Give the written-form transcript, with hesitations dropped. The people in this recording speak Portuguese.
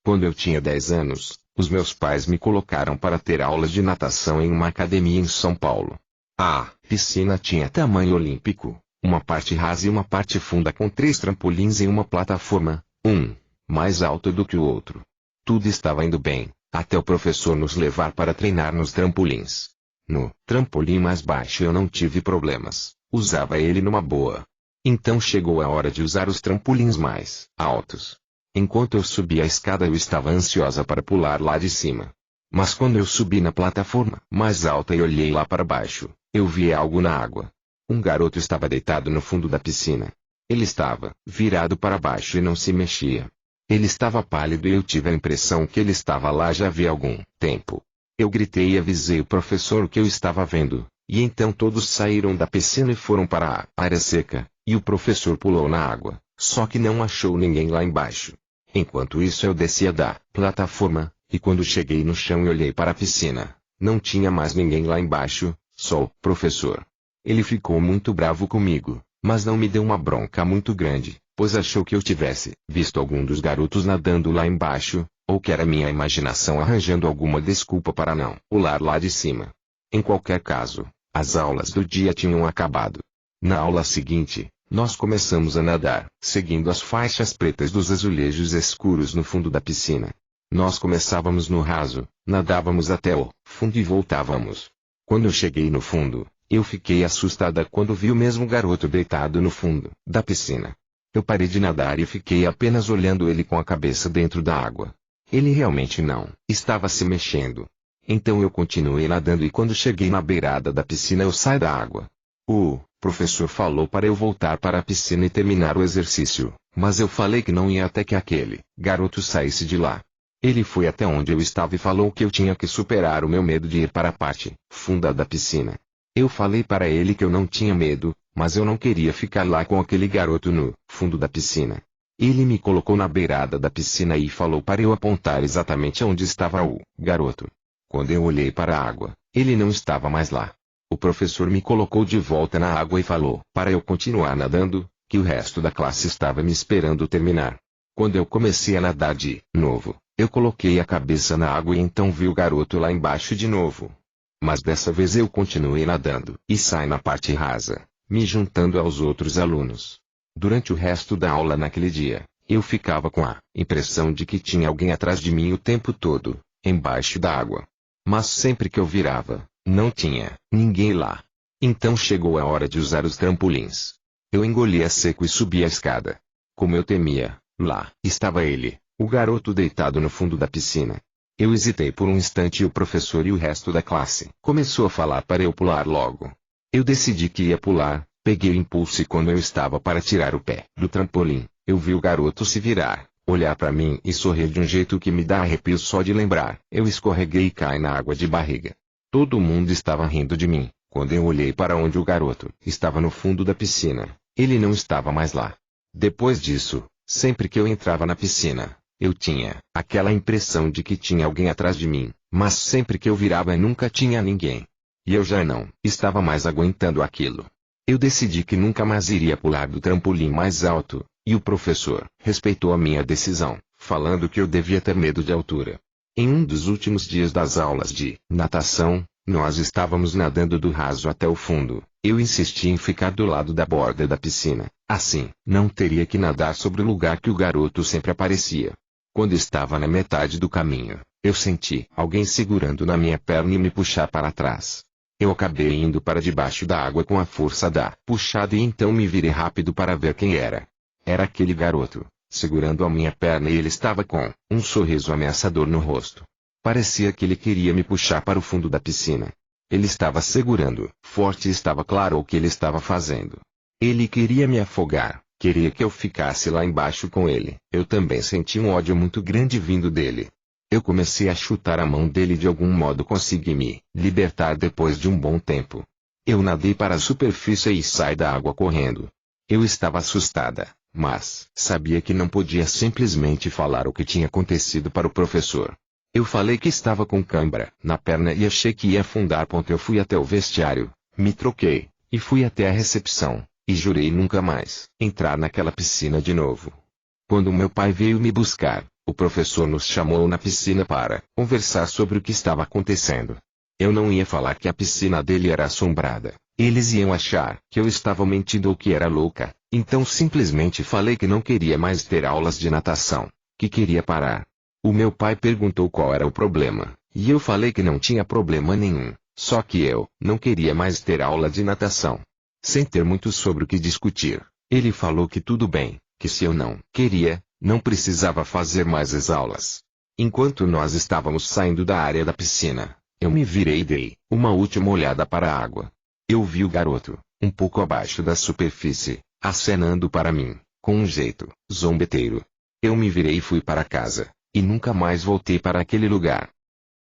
Quando eu tinha 10 anos, os meus pais me colocaram para ter aulas de natação em uma academia em São Paulo. A piscina tinha tamanho olímpico, uma parte rasa e uma parte funda com 3 trampolins em uma plataforma, um mais alto do que o outro. Tudo estava indo bem, até o professor nos levar para treinar nos trampolins. No trampolim mais baixo eu não tive problemas, usava ele numa boa. Então chegou a hora de usar os trampolins mais altos. Enquanto eu subia a escada eu estava ansiosa para pular lá de cima. Mas quando eu subi na plataforma mais alta e olhei lá para baixo, eu vi algo na água. Um garoto estava deitado no fundo da piscina. Ele estava virado para baixo e não se mexia. Ele estava pálido e eu tive a impressão que ele estava lá já havia algum tempo. Eu gritei e avisei o professor o que eu estava vendo, e então todos saíram da piscina e foram para a área seca, e o professor pulou na água, só que não achou ninguém lá embaixo. Enquanto isso eu descia da plataforma, e quando cheguei no chão e olhei para a piscina, não tinha mais ninguém lá embaixo, só o professor. Ele ficou muito bravo comigo, mas não me deu uma bronca muito grande, pois achou que eu tivesse visto algum dos garotos nadando lá embaixo, ou que era minha imaginação arranjando alguma desculpa para não pular lá de cima. Em qualquer caso, as aulas do dia tinham acabado. Na aula seguinte, nós começamos a nadar, seguindo as faixas pretas dos azulejos escuros no fundo da piscina. Nós começávamos no raso, nadávamos até o fundo e voltávamos. Quando eu cheguei no fundo, eu fiquei assustada quando vi o mesmo garoto deitado no fundo da piscina. Eu parei de nadar e fiquei apenas olhando ele com a cabeça dentro da água. Ele realmente não estava se mexendo. Então eu continuei nadando e quando cheguei na beirada da piscina eu saí da água. O professor falou para eu voltar para a piscina e terminar o exercício, mas eu falei que não ia até que aquele garoto saísse de lá. Ele foi até onde eu estava e falou que eu tinha que superar o meu medo de ir para a parte funda da piscina. Eu falei para ele que eu não tinha medo, mas eu não queria ficar lá com aquele garoto no fundo da piscina. Ele me colocou na beirada da piscina e falou para eu apontar exatamente onde estava o garoto. Quando eu olhei para a água, ele não estava mais lá. O professor me colocou de volta na água e falou para eu continuar nadando, que o resto da classe estava me esperando terminar. Quando eu comecei a nadar de novo, eu coloquei a cabeça na água e então vi o garoto lá embaixo de novo. Mas dessa vez eu continuei nadando e saí na parte rasa, me juntando aos outros alunos. Durante o resto da aula naquele dia, eu ficava com a impressão de que tinha alguém atrás de mim o tempo todo, embaixo da água. Mas sempre que eu virava, não tinha ninguém lá. Então chegou a hora de usar os trampolins. Eu engolia seco e subi a escada. Como eu temia, lá estava ele, o garoto deitado no fundo da piscina. Eu hesitei por um instante e o professor e o resto da classe começou a falar para eu pular logo. Eu decidi que ia pular, peguei o impulso e quando eu estava para tirar o pé do trampolim, eu vi o garoto se virar, olhar para mim e sorrir de um jeito que me dá arrepio só de lembrar. Eu escorreguei e caí na água de barriga. Todo mundo estava rindo de mim. Quando eu olhei para onde o garoto estava no fundo da piscina, ele não estava mais lá. Depois disso, sempre que eu entrava na piscina, eu tinha aquela impressão de que tinha alguém atrás de mim, mas sempre que eu virava nunca tinha ninguém. E eu já não estava mais aguentando aquilo. Eu decidi que nunca mais iria pular do trampolim mais alto, e o professor respeitou a minha decisão, falando que eu devia ter medo de altura. Em um dos últimos dias das aulas de natação, nós estávamos nadando do raso até o fundo. Eu insisti em ficar do lado da borda da piscina, assim, não teria que nadar sobre o lugar que o garoto sempre aparecia. Quando estava na metade do caminho, eu senti alguém segurando na minha perna e me puxar para trás. Eu acabei indo para debaixo da água com a força da puxada e então me virei rápido para ver quem era. Era aquele garoto, segurando a minha perna e ele estava com um sorriso ameaçador no rosto. Parecia que ele queria me puxar para o fundo da piscina. Ele estava segurando forte e estava claro o que ele estava fazendo. Ele queria me afogar, queria que eu ficasse lá embaixo com ele. Eu também senti um ódio muito grande vindo dele. Eu comecei a chutar a mão dele e de algum modo consegui me libertar depois de um bom tempo. Eu nadei para a superfície e saí da água correndo. Eu estava assustada, mas sabia que não podia simplesmente falar o que tinha acontecido para o professor. Eu falei que estava com cãibra na perna e achei que ia afundar. Eu fui até o vestiário, me troquei, e fui até a recepção, e jurei nunca mais entrar naquela piscina de novo. Quando meu pai veio me buscar, O professor nos chamou na piscina para conversar sobre o que estava acontecendo. Eu não ia falar que a piscina dele era assombrada. Eles iam achar que eu estava mentindo ou que era louca. Então simplesmente falei que não queria mais ter aulas de natação, que queria parar. O meu pai perguntou qual era o problema, e eu falei que não tinha problema nenhum, só que eu não queria mais ter aula de natação. Sem ter muito sobre o que discutir, ele falou que tudo bem, que se eu não queria, não precisava fazer mais as aulas. Enquanto nós estávamos saindo da área da piscina, eu me virei e dei uma última olhada para a água. Eu vi o garoto, um pouco abaixo da superfície, acenando para mim, com um jeito zombeteiro. Eu me virei e fui para casa, e nunca mais voltei para aquele lugar.